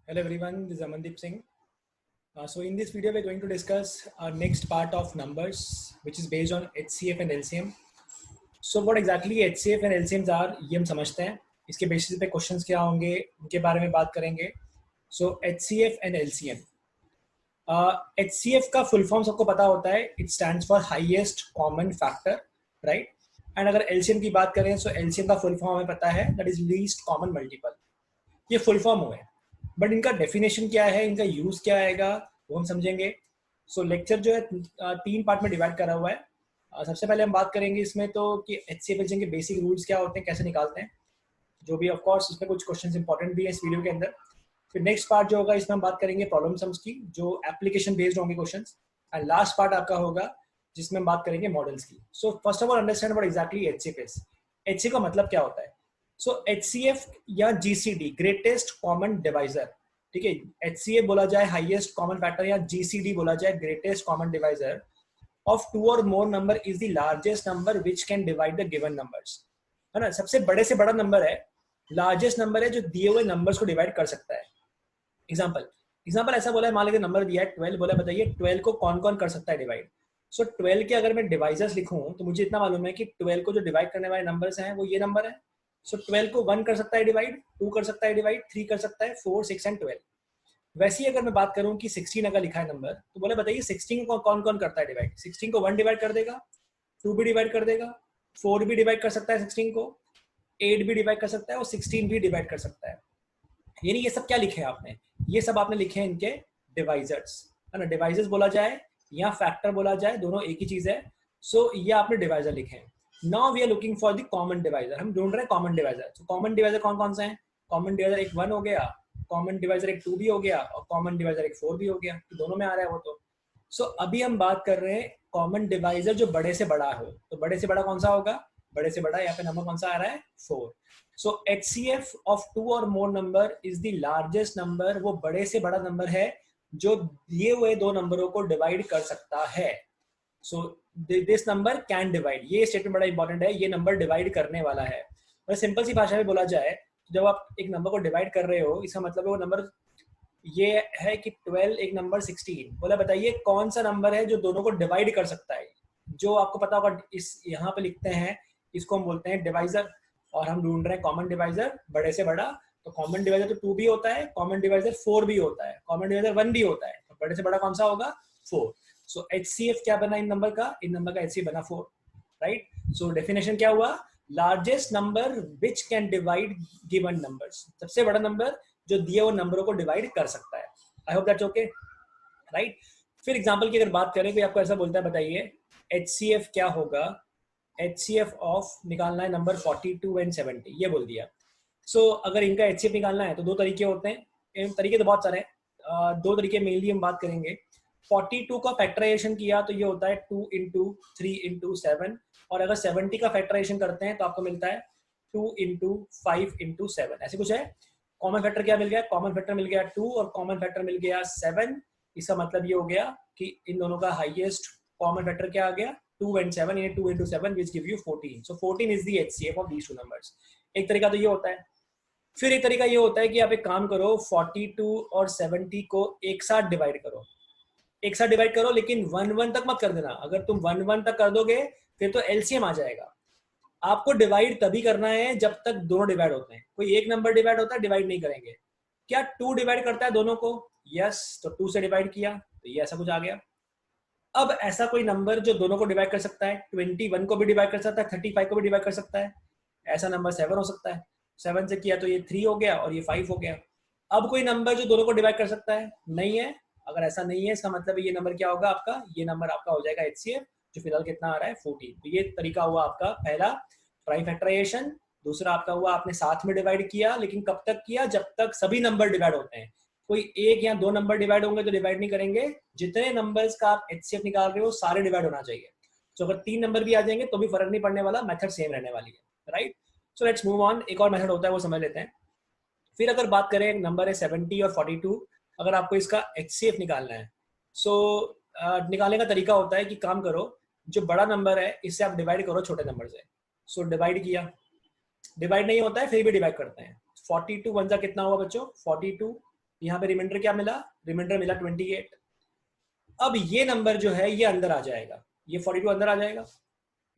Hello everyone, this is Amandeep Singh. So in this video, we're going to discuss our next part of numbers, which is based on HCF and LCM. So what exactly HCF and LCMs are, ये हम समझते हैं. इसके basis पे questions क्या होंगे, उनके बारे में बात करेंगे. So HCF and LCM. HCF का फुल फॉर्म सबको पता होता है. It stands for highest common factor, right? And अगर LCM की बात करें, so LCM का फुल फॉर्म हमें पता है, that is least common multiple. ये फुल फॉर्म हुए, बट इनका डेफिनेशन क्या है, इनका यूज क्या आएगा, वो हम समझेंगे. सो लेक्चर जो है 3 पार्ट में डिवाइड करा हुआ है. सबसे पहले हम बात करेंगे इसमें तो कि HCF LCM के बेसिक रूल्स क्या होते हैं, कैसे निकालते हैं, जो भी ऑफ कोर्स इसमें कुछ क्वेश्चंस इंपॉर्टेंट भी है इस वीडियो के अंदर. फिर नेक्स्ट पार्ट जो होगा इसमें हम बात करेंगे प्रॉब्लम सम्स की, जो एप्लीकेशन बेस्ड होंगे क्वेश्चंस. एंड लास्ट पार्ट आपका होगा जिसमें हम बात करेंगे मॉडल्स की. So first of all understand what exactly HCF is. HCF का मतलब क्या होता है. सो HCF या GCD, ग्रेटेस्ट कॉमन डिवाइजर, ठीक है. HCF बोला जाए हाईएस्ट कॉमन फैक्टर, या GCD बोला जाए ग्रेटेस्ट कॉमन डिवाइजर ऑफ 2 और more number is the largest number which can divide the given numbers. है ना, सबसे बड़े से बड़ा नंबर है, लार्जेस्ट नंबर है जो दिए हुए नंबर्स को डिवाइड कर सकता है. एग्जांपल ऐसा बोला है, मान लीजिए नंबर दिया है 12, बोला बताइए 12 को कौन कौन कर सकता है डिवाइड. सो 12 के अगर मैं डिवाइजर्स लिखूं तो मुझे इतना मालूम है कि 12 को जो डिवाइड करने वाले नंबर्स हैं वो ये नंबर है. सो 12 को 1 कर सकता है डिवाइड, 2 कर सकता है डिवाइड, 3 कर सकता है, 4, 6 एंड 12. वैसे ही अगर मैं बात करूं कि 16 अगर लिखा है नंबर, तो बोले बताइए 16 को कौन कौन करता है डिवाइड. 16 को 1 डिवाइड कर देगा, 2 भी डिवाइड कर देगा, 4 भी डिवाइड कर सकता है 16 को, 8 भी डिवाइड कर सकता है और 16 भी डिवाइड कर सकता है. यानी ये सब क्या लिखे हैं आपने, ये सब आपने लिखे हैं इनके डिवाइजर्स, है ना. डिवाइजर्स बोला जाए या फैक्टर बोला जाए, दोनों एक ही चीज है. सो ये आपने डिवाइजर लिखे हैं. Now we are looking for the common divisor. हम ढूंढ रहे हैं कॉमन डिवाइजर. तो कॉमन डिवाइजर कौन कौन से हैं. कॉमन डिवाइजर एक 1 हो गया, कॉमन डिवाइजर एक 2 भी हो गया, और कॉमन डिवाइजर एक 4 भी हो गया. तो दोनों में आ रहा है वो तो. सो अभी हम बात कर रहे हैं कॉमन डिवाइजर जो बड़े से बड़ा हो. तो बड़े से बड़ा कौन सा होगा, बड़े से बड़ा यहाँ पे नंबर कौन सा आ रहा है, 4. सो HCF ऑफ 2 और more number is the largest number. वो बड़े से बड़ा नंबर है जो दिए हुए दो नंबरों को डिवाइड कर सकता है. So this number can divide. ये स्टेटमेंट बड़ा इंपॉर्टेंट है, ये नंबर डिवाइड करने वाला है. और सिंपल सी भाषा में बोला जाए, जब आप एक नंबर को डिवाइड कर रहे हो, इसका मतलब वो नंबर ये है कि 12 एक नंबर 16, बोला बताइए कौन सा नंबर है जो दोनों को डिवाइड कर सकता है. जो आपको पता होगा, इस यहाँ पे लिखते हैं, इसको हम बोलते हैं डिवाइजर. और हम ढूंढ रहे हैं कॉमन डिवाइजर बड़े से बड़ा. तो कॉमन डिवाइजर तो 2 भी होता है, कॉमन डिवाइजर 4 भी होता है, कॉमन डिवाइजर 1 भी होता है. तो बड़े से बड़ा कौन सा होगा, 4. सो HCF क्या बना इन नंबर का, इन नंबर का HCF बना 4, राइट. सो डेफिनेशन क्या हुआ, largest number which can divide given numbers. सबसे बड़ा नंबर जो दिए हुए नंबरों को डिवाइड कर सकता है. I hope that's okay, right. फिर एग्जांपल की अगर बात करें, कोई आपको ऐसा बोलता है बताइए HCF क्या होगा. HCF ऑफ निकालना है नंबर 42 एंड 70, ये बोल दिया. सो अगर इनका HCF निकालना है तो दो तरीके होते हैं. तरीके तो बहुत सारे हैं, दो तरीके मेनली हम बात करेंगे. 42 का फैक्टराइजेशन किया तो ये होता है 2 इंटू 3 इंटू 7. और अगर 70 का फैक्टराइजेशन करते हैं तो आपको मिलता है 2 इंटू 5 इंटू 7, ऐसे कुछ है. कॉमन फैक्टर क्या मिल गया, कॉमन फैक्टर मिल गया 2 और कॉमन फैक्टर मिल गया 7. इसका मतलब ये हो गया कि इन दोनों का हाईएस्ट कॉमन फैक्टर क्या आ गया, 2 and 7. 2 into 7 which give you 14. So 14 is the HCF of these two numbers. एक तरीका तो ये होता है. फिर एक तरीका ये होता है कि आप एक काम करो, 42 और 70 को एक साथ डिवाइड करो. एक साथ डिवाइड करो, लेकिन 1-1 तक मत कर देना. अगर तुम 1-1 तक कर दोगे फिर तो LCM आ जाएगा. आपको डिवाइड तभी करना है जब तक दोनों डिवाइड होते हैं. कोई एक नंबर डिवाइड होता है, डिवाइड नहीं करेंगे. क्या 2 डिवाइड करता है दोनों को, यस. तो 2 से डिवाइड किया तो ये ऐसा कुछ आ गया. अब ऐसा कोई नंबर जो दोनों को डिवाइड कर सकता है, 21 को भी डिवाइड कर सकता है, 35 को भी डिवाइड कर सकता है, ऐसा नंबर 7 हो सकता है. 7 से किया तो ये 3 हो गया और ये 5 हो गया. अब कोई नंबर जो दोनों को डिवाइड कर सकता है, नहीं है. अगर ऐसा नहीं है, इसका मतलब ये नंबर क्या होगा आपका, ये नंबर आपका हो जाएगा HCF, जो फिलहाल कितना आ रहा है 14. तो ये तरीका हुआ आपका पहला, प्राइम फैक्टराइजेशन. दूसरा आपका हुआ आपने साथ में डिवाइड किया, लेकिन कब तक किया, जब तक सभी नंबर डिवाइड होते हैं. कोई एक या दो नंबर डिवाइड होंगे तो डिवाइड नहीं करेंगे. जितने नंबर्स का आप HCF निकाल रहे हो सारे डिवाइड होना चाहिए. तो अगर 3 नंबर भी आ जाएंगे तो भी फर्क नहीं पड़ने वाला, मेथड सेम रहने वाली है, right. So let's move on. एक और मेथड होता है वो समझ लेते हैं. फिर अगर बात करें, एक नंबर है 70 और 42, अगर आपको इसका HCF निकालना है, सो निकालने का तरीका होता है कि काम करो, जो बड़ा नंबर है इससे आप डिवाइड करो छोटे नंबर से. सो डिवाइड किया, डिवाइड नहीं होता है फिर भी डिवाइड करते हैं. 42 वन जा कितना हुआ बच्चों, 42 यहाँ पे रिमाइंडर क्या मिला, रिमाइंडर मिला 28। अब ये नंबर जो है ये अंदर आ जाएगा, ये 42 अंदर आ जाएगा।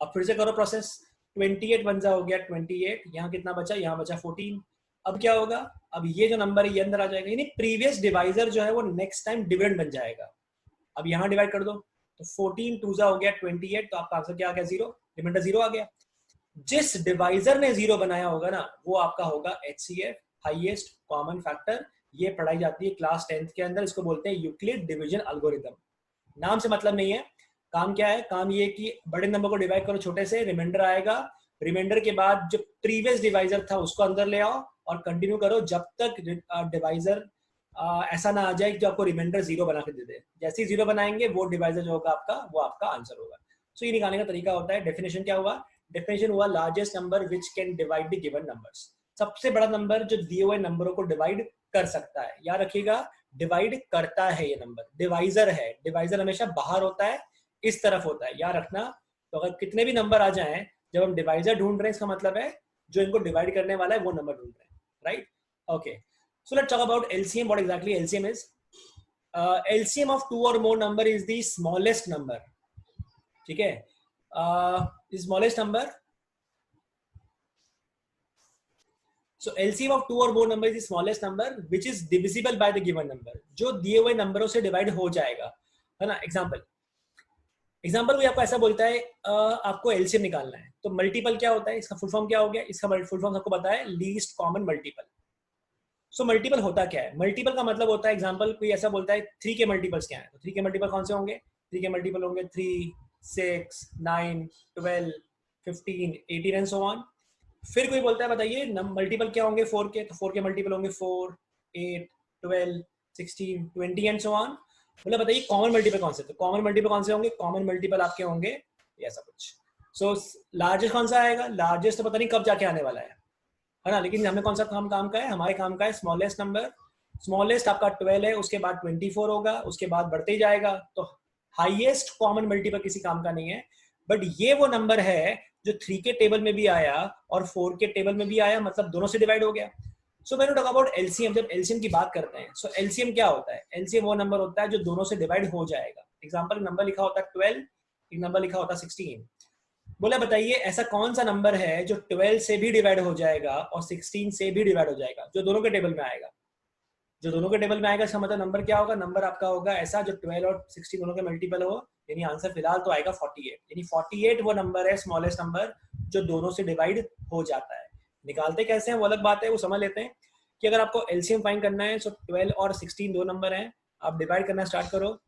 अब फिर से करो प्रोसेस, 28 वन जा हो गया 28, यहाँ कितना बचा, यहाँ बचा 14। अब क्या होगा, अब ये जो नंबर है ये अंदर आ जाएगा, यानी प्रीवियस डिवाइजर जो है वो नेक्स्ट टाइम डिविडेंड बन जाएगा। अब यहाँ डिवाइड कर दो तो 14 टू जा हो गया 28, तो आपका आंसर क्या आ गया, 0, रिमाइंडर 0 आ गया। जिस डिवाइजर ने 0 बनाया होगा ना वो आपका होगा HCF, हाईएस्ट कॉमन फैक्टर। ये पढ़ाई जाती है क्लास 10th के अंदर, इसको बोलते हैं यूक्लिड डिवीजन एल्गोरिथम। नाम से मतलब नहीं है, काम क्या है, काम ये कि बड़े नंबर को डिवाइड करो छोटे से, रिमाइंडर आएगा, रिमाइंडर के बाद जो प्रीवियस डिवाइजर था उसको अंदर ले आओ और कंटिन्यू करो जब तक डिवाइजर ऐसा ना आ जाए कि आपको रिमाइंडर 0 बना के दे दे। जैसे ही 0 बनाएंगे वो डिवाइजर जो होगा आपका वो आपका आंसर होगा। सो ये निकालने का तरीका होता है। डेफिनेशन क्या हुआ, डेफिनेशन हुआ largest number which can divide the given numbers, सबसे बड़ा नंबर जो दिए हुए नंबरों को डिवाइड कर सकता है। याद रखिएगा डिवाइड करता है ये नंबर, डिवाइजर है, डिवाइजर हमेशा बाहर होता है, इस तरफ होता है, याद रखना। तो अगर कितने भी नंबर आ जाएं, जब हम डिवाइजर ढूंढ रहे हैं इसका मतलब है जो इनको डिवाइड करने वाला है वो नंबर ढूंढ रहे हैं, right. Okay, so let's talk about LCM. What exactly LCM is? LCM of two और more number is the smallest number, ठीक है। Smallest number, so LCM of two or more number is the smallest number which is divisible by the given number, जो दिए हुए नंबरों से divide हो जाएगा, है ना। एग्जाम्पल कोई आपको ऐसा बोलता है आपको LCM निकालना है, तो मल्टीपल क्या होता है, इसका फुल फॉर्म क्या हो गया, इसका फुल फॉर्म आपको पता है, least common multiple. So multiple होता क्या है, मल्टीपल का मतलब होता है, एग्जाम्पल कोई ऐसा बोलता है 3 के मल्टीपल्स क्या है, तो 3 के मल्टीपल कौन से होंगे, 3 के मल्टीपल होंगे 3, 6, 9, 12, 15, 18 एंड सो ऑन। फिर कोई बोलता है बताइए मल्टीपल क्या होंगे 4 के, तो 4 के मल्टीपल होंगे 4, 8, 12, 16, 20 एंड सो ऑन। मतलब बताइए कॉमन मल्टीपल कौन से, तो कॉमन मल्टीपल कौन से होंगे, कॉमन मल्टीपल आपके होंगे ऐसा कुछ। सो लार्जेस्ट कौन सा आएगा, लार्जेस्ट तो पता नहीं कब जाके आने वाला है ना, लेकिन हमें कौन सा काम का है, हमारे काम का है स्मॉलेस्ट नंबर। स्मॉलेस्ट आपका 12 है, उसके बाद 24 होगा, उसके बाद बढ़ते ही जाएगा। तो हाईएस्ट कॉमन मल्टीपल किसी काम का नहीं है, बट ये वो नंबर है जो 3 के टेबल में भी आया और 4 के टेबल में भी आया, मतलब दोनों से डिवाइड हो गया। सो मैंने टॉक अबाउट LCM, जब LCM की बात करते हैं, सो LCM क्या होता है, LCM वो नंबर होता है जो दोनों से डिवाइड हो जाएगा। एग्जांपल नंबर लिखा होता है 12, एक नंबर लिखा होता है 16। बोला बताइए ऐसा कौन सा नंबर है जो 12 से भी डिवाइड हो जाएगा और 16 से भी डिवाइड हो जाएगा, जो दोनों के टेबल में आएगा। जो दोनों के टेबल में आएगा इसका मतलब नंबर क्या होगा, नंबर आपका होगा ऐसा जो 12 और 16 दोनों के मल्टीपल हो, यानी आंसर फिलहाल तो आएगा 48। यानी 48 वो नंबर है स्मॉलेस्ट नंबर जो दोनों से डिवाइड हो जाता है। निकालते कैसे हैं वो अलग बात है, वो समझ लेते हैं कि अगर आपको LCM फाइंड करना है, सो 12 और 16 दो नंबर हैं, आप डिवाइड करना स्टार्ट करो।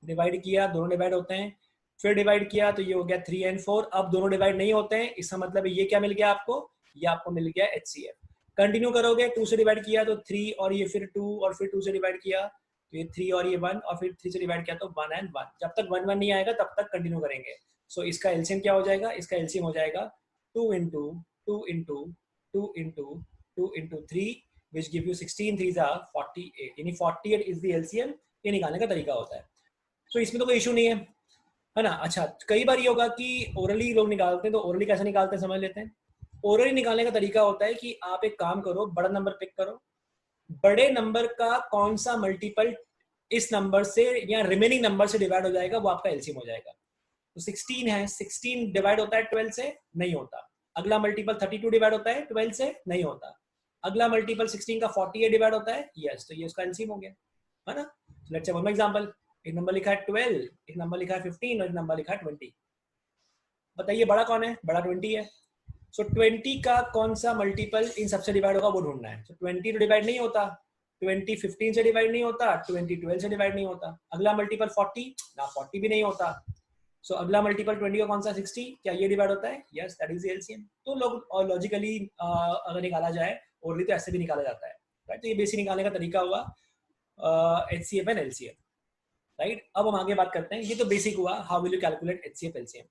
डिवाइड किया, दोनों डिवाइड होते हैं, फिर डिवाइड किया तो ये हो गया 3 and 4। अब दोनों डिवाइड नहीं होते हैं, इसका मतलब ये क्या मिल गया आपको, ये आपको मिल गया HCF। कंटिन्यू करोगे, 2 से डिवाइड किया तो 3 और ये फिर 2 और फिर 2 से डिवाइड किया तो ये 3 और ये 1 और फिर 3 से डिवाइड किया तो 1 and 1। जब तक 1 1 नहीं आएगा तब तक कंटिन्यू करेंगे। सो इसका LCM क्या हो जाएगा, इसका LCM हो जाएगा 2 into 2 into 2 into 2 into 3 which give you 16 3s are 48, यानी 48 is the LCM। ये निकालने का तरीका होता है। सो इसमें तो कोई इशू नहीं है ना। अच्छा, कई बार ये होगा कि ओरली लोग निकालते हैं, तो ओरली कैसे निकालते हैं समझ लेते हैं। ओरली निकालने का तरीका होता है कि आप एक काम करो, बड़ा नंबर पिक करो, बड़े नंबर का कौन सा मल्टीपल इस नंबर से या रिमेनिंग नंबर से डिवाइड हो जाएगा वो आपका LCM हो जाएगा। तो 16 है, 16 डिवाइड होता है 12 से, नहीं होता। अगला मल्टीपल 32 डिवाइड होता है 12 से, नहीं होता। अगला मल्टीपल 16 का 48 डिवाइड होता है, यस, तो ये उसका LCM हो गया, है ना। लेट्स से वन एग्जांपल, एक नंबर लिखा है 12, एक नंबर लिखा है 15 और एक नंबर लिखा है 20। बताइए बड़ा कौन है, बड़ा 20 है। सो 20 का कौन सा मल्टीपल इन सबसे डिवाइड होगा वो ढूंढना है। सो 20 तो डिवाइड नहीं होता, 20 15 से डिवाइड नहीं होता, 20 12 से डिवाइड नहीं होता। अगला मल्टीपल 40 ना, 40 भी नहीं होता। सो अगला मल्टीपल 20 का कौन सा 60, क्या ये डिवाइड होता है, यस, दैट इज LCM। तो लोग और लॉजिकली अगर निकाला जाए ओरली तो ऐसे भी निकाला जाता है, राइट। तो ये बेसिक निकालने का तरीका हुआ HCF एंड LCM, राइट। अब हम आगे बात करते हैं, ये तो बेसिक हुआ how will you calculate HCF LCM।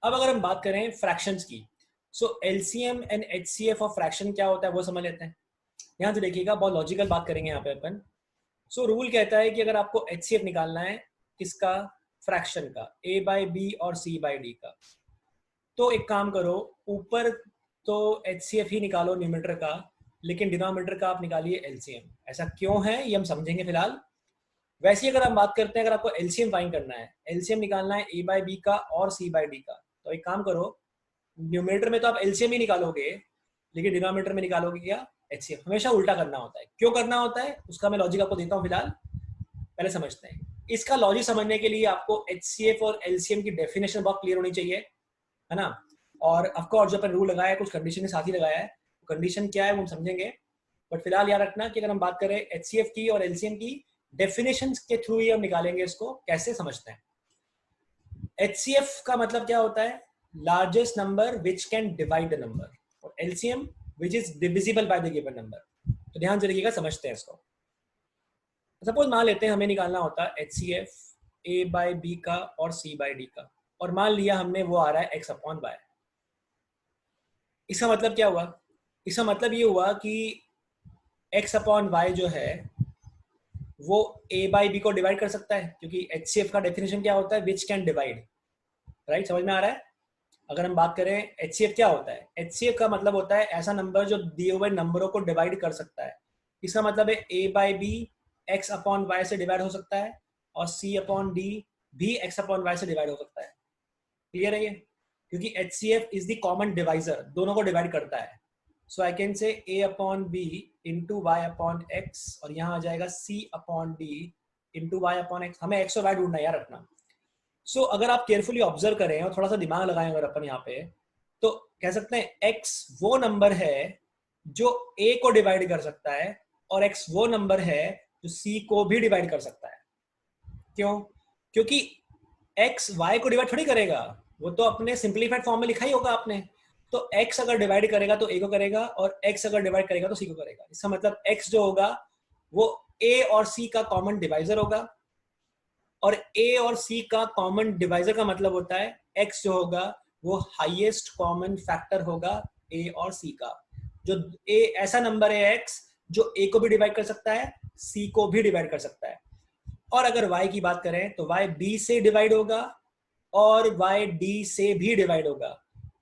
अब अगर हम बात करें फ्रैक्शंस की, सो LCM and HCF of fraction क्या होता है वो समझ लेते हैं। यहाँ से देखिएगा, बहुत लॉजिकल बात करेंगे यहाँ पे अपन। सो रूल कहता है कि अगर आपको HCF निकालना है किसका, फ्रैक्शन का, A/B और C/D का, तो एक काम करो, ऊपर तो HCF ही निकालो न्यूमरेटर का, लेकिन डिनोमिनेटर का आप निकालिए एलसीएम। ऐसा क्यों है ये हम समझेंगे फिलहाल। वैसे ही अगर हम बात करते हैं, अगर आपको एलसीएम फाइंड करना है, एलसीएम निकालना है ए बाई बी का और सी बाई डी का, तो एक काम करो, न्यूमरेटर में तो आप एलसीएम ही निकालोगे, लेकिन डिनोमिनेटर में निकालोगे क्या, एचसीएफ। हमेशा उल्टा करना होता है। क्यों करना होता है उसका मैं लॉजिक आपको देता हूँ फिलहाल, पहले समझते हैं। इसका लॉजिक समझने के लिए आपको एचसीएफ और एलसीएम की डेफिनेशन बहुत क्लियर होनी चाहिए, है ना। और ऑफकोर्स जो अपन रूल लगाया है कुछ कंडीशन के साथ ही लगाया है, कंडीशन क्या है वो हम समझेंगे। बट फिलहाल याद रखना कि अगर हम बात करें एचसीएफ की और एलसीएम की डेफिनेशन के थ्रू ही हम निकालेंगे इसको, कैसे समझते हैं। एचसीएफ का मतलब क्या होता है, largest number which can divide the number, और LCM which is divisible by the given number. तो ध्यान से रखिएगा, समझते हैं इसको। सपोज मान लेते हैं हमें निकालना होता है एचसीएफ ए बाई बी का और सी बाई डी का, और मान लिया हमने वो आ रहा है एक्स अपॉन वाई। इसका मतलब क्या हुआ, इसका मतलब ये हुआ कि एक्स अपॉन वाई जो है वो ए बाई बी को डिवाइड कर सकता है, क्योंकि एचसीएफ का डेफिनेशन क्या होता है, विच कैन डिवाइड, राइट। समझ में आ रहा है। अगर हम बात करें एचसीएफ क्या होता है, एचसीएफ का मतलब होता है ऐसा नंबर जो दिए हुए नंबरों को डिवाइड कर सकता है। इसका मतलब है A by B X upon Y से डिवाइड हो सकता है, और सी अपॉन डी भी एक्स अपॉन वाई से डिवाइड हो सकता है। क्लियर है ये, क्योंकि HCF is the common divisor, दोनों को डिवाइड करता है। So I can say A upon B into Y upon X, और यहाँ आ जाएगा C upon D into Y upon X. हमें एक्स और वाई ढूंढना है यार रखना। सो अगर आप केयरफुली ऑब्जर्व करें और थोड़ा सा दिमाग लगाएं अगर अपन यहाँ पे, तो कह सकते हैं एक्स वो नंबर है जो ए को डिवाइड कर सकता है, और एक्स वो नंबर है जो सी को भी डिवाइड कर सकता है। क्यों, क्योंकि एक्स वाई को डिवाइड थोड़ी करेगा, वो तो अपने सिंप्लीफाइड फॉर्म में लिखा ही होगा आपने। तो एक्स अगर डिवाइड करेगा तो ए को करेगा, और एक्स अगर डिवाइड करेगा तो सी को करेगा। इसका मतलब एक्स जो होगा वो ए और सी का कॉमन डिवाइजर होगा, और ए और सी का कॉमन डिवाइजर का मतलब होता है एक्स जो होगा वो हाईएस्ट कॉमन फैक्टर होगा ए और सी का। जो ए ऐसा नंबर है एक्स जो ए को भी डिवाइड कर सकता है, सी को भी डिवाइड कर सकता है। और अगर y की बात करें तो y b से डिवाइड होगा और y d से भी डिवाइड होगा।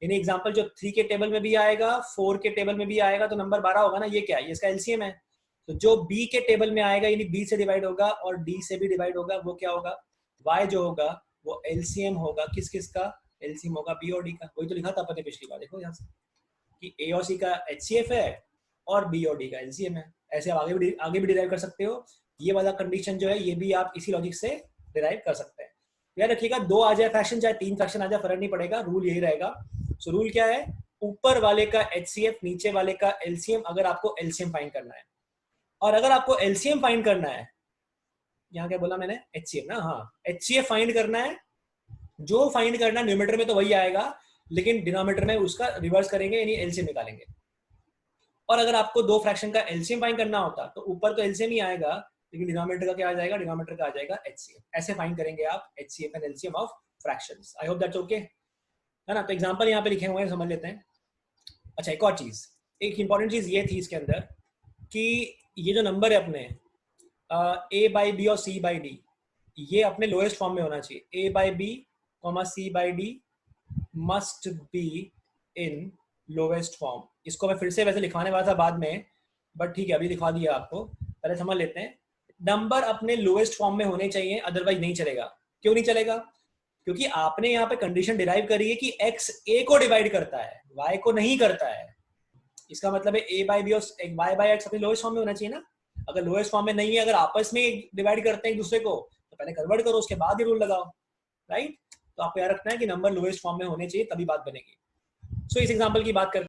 यानी एग्जांपल जो 3 के टेबल में भी आएगा, 4 के टेबल में भी आएगा, तो नंबर 12 होगा ना। ये क्या है, ये इसका एलसीएम है। तो जो b के टेबल में आएगा यानी b से डिवाइड होगा और d से भी डिवाइड होगा, वो क्या होगा, y जो होगा वो एलसीएम होगा। किस किस का एलसीएम होगा, b और d का। वही तो लिखा था अपने पिछली बार, देखो यहाँ से कि a और c का एचसीएफ है और b और d का एलसीएम है। ऐसे आप आगे भी डिराइव कर सकते हो। ये वाला कंडीशन जो है ये भी आप इसी लॉजिक से डिराइव कर सकते हैं। याद रखिएगा, 2 आ जाए फ्रैक्शन चाहे 3 फ्रैक्शन आ जाए, फर्क नहीं पड़ेगा, रूल यही रहेगा। सो रूल क्या है, ऊपर वाले का एचसीएफ नीचे वाले का एलसीएम, अगर आपको एलसीएम फाइंड करना है। और अगर आपको एलसीएम फाइंड करना है, यहाँ क्या बोला मैंने, एचसीएफ ना, हाँ एचसीएफ फाइंड करना है। जो फाइंड करना है न्यूमरेटर में तो वही आएगा, लेकिन डिनोमिनेटर में उसका रिवर्स करेंगे यानी एलसीएम निकालेंगे। और अगर आपको 2 फ्रैक्शन का एलसीएम फाइंड करना होता तो ऊपर तो एलसीएम ही आएगा, लेकिन डिनोमिनेटर का क्या आ जाएगा, डिनोमिनेटर का आ जाएगा एचसीएफ। ऐसे फाइंड करेंगे आप HCF and LCM of fractions. I hope that's okay, है ना। तो एग्जांपल यहाँ पे लिखे हुए हैं, समझ लेते हैं। अच्छा, एक और चीज, एक इंपॉर्टेंट चीज ये थी इसके अंदर कि ये जो नंबर है अपने ए बाई बी और सी बाई डी, ये अपने लोएस्ट फॉर्म में होना चाहिए। A by B comma C by D must be in lowest form. इसको मैं फिर से वैसे लिखवाने वाला था बाद में, बट ठीक है अभी लिखवा दिया आपको। पहले समझ लेते हैं, नंबर अपने लोएस्ट फॉर्म में होने चाहिए, अदरवाइज नहीं चलेगा। क्यों नहीं चलेगा, क्योंकि आपने यहाँ पे कंडीशन डिराइव करी है कि x a को डिवाइड करता है, y को नहीं करता है। इसका मतलब है a बाई बी और y बाई एक्स अपने लोएस्ट फॉर्म में होना चाहिए ना। अगर लोएस्ट फॉर्म में नहीं है, अगर आपस में डिवाइड करते हैं एक दूसरे को, तो पहले कन्वर्ट करो, उसके बाद ही रूल लगाओ, राइट। तो आपको याद रखना है कि नंबर लोएस्ट फॉर्म में होने चाहिए, तभी बात बनेगी। सो इस एग्जांपल की बात करते हैं।